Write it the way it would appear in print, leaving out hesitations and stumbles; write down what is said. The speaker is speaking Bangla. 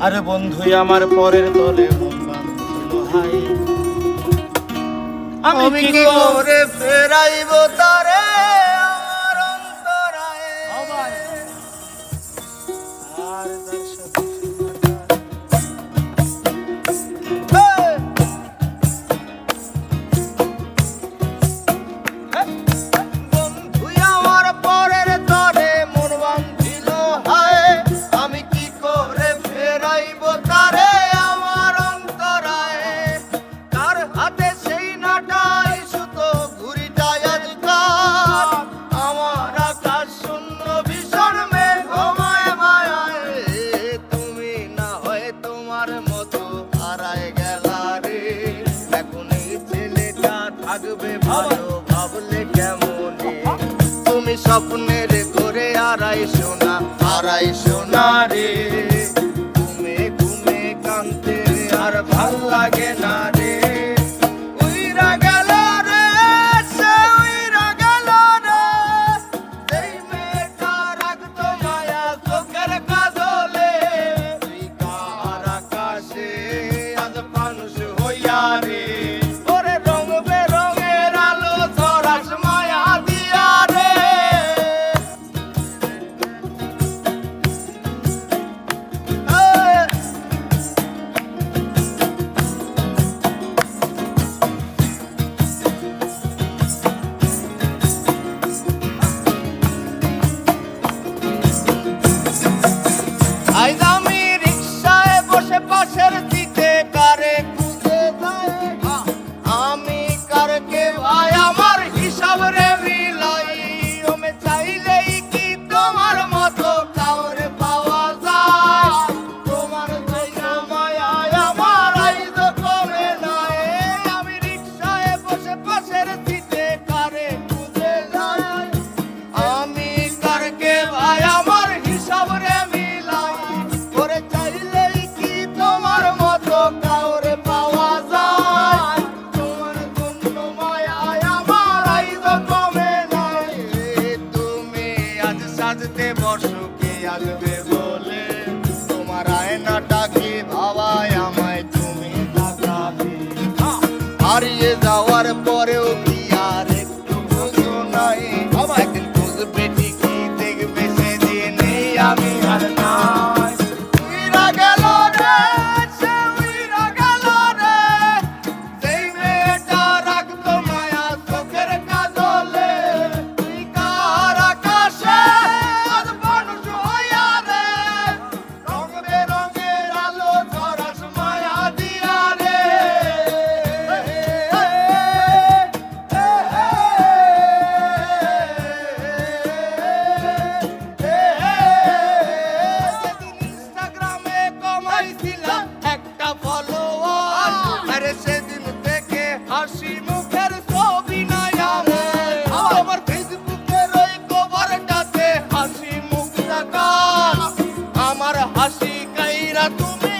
আরে বন্ধু আমার পরের তলে মন বাঁধিল হাই, আমি কি করে ফেরাইব তারে আমার অন্তরায়। আর তার সাথে বন্ধু আমার পরের তরে মন বাঁধিল হায়, আমি কি করে ফেরাইব তারে আমার অন্তরায়। তার হাতে সেই নাটাই সুতো ঘুরিটাই আজকাল, আমার আকাশ শূন্য ভীষণ মেঘময় মায়ায়। তুমি না হয় তোমার মতো হারায় গেলা রে, এখন এই ছেলেটা থাকবে ভালো ভাবলে কেমনে। তুমি স্বপ্নের করে আড়াই সোনা রে, ঘুমে ঘুমে কাঁদতে আর ভাল লাগে না রে। উইরা গেল রে, সে উইরা গেল রে, সেই মেয়েটা রাখতো মায়া চোখের কাজলে। তুই কার আকাশে আজ মানুষ হইয়া রে, ওরে রং বেরঙের আলো ছড়াস মায়া দিয়া রে। আজ আমি রিক্সায় বসে পাশের সিটে কারে খুঁজে যাই, আমি কারকে ভাই আমার হিসাব রে মিলাই। ওমে চাইলেই কি তোমার মতো কাউরে পাওয়া যায়, তোমার দয়া মায়ায় আমার আইজ কমে নাই। আমি রিক্সায় বসে পাশের সিটে কারে খুঁজে যাই, আমি কারকে ভাই আমার হিসাব রে মিলাই। ওরে চাইলেই কি তোমার মতো কাউরে পাওয়া যায়, তোমার জন্য মায়ায় আমার আইজ কমে নাই। তুমি আজ সাজতে বসো কে আসবে বলে, তোমার আয়নাটা কি ভাবায় আমায় তুমি তাকাবে। হারিয়ে যাওয়ার পরেও কি আর একটু বুঝো নাই, একদিন বুঝবে ঠিকই দেখবে সেদিনে আমি আর নাই। উইরা গেল রে, সে উইরা গেল রে, সেই মেয়েটা রাখতো মায়া চোখের কাজলে। তুই কার আকাশে আজ মানুষ হইয়া রে, রং বেরঙের আলো ছড়াস মায়া দিয়া রে। সেদিন ইনস্টাগ্রামে কমাইছিলাম একটা ফলোয়ার, আরে সেদিন থেকে হাসি মুখের ছবি নাই আমার। আমার ফেসবুকের ওই কভারটাতে হাসি মুখ দেখা, আমার হাসি কাইরা তুমি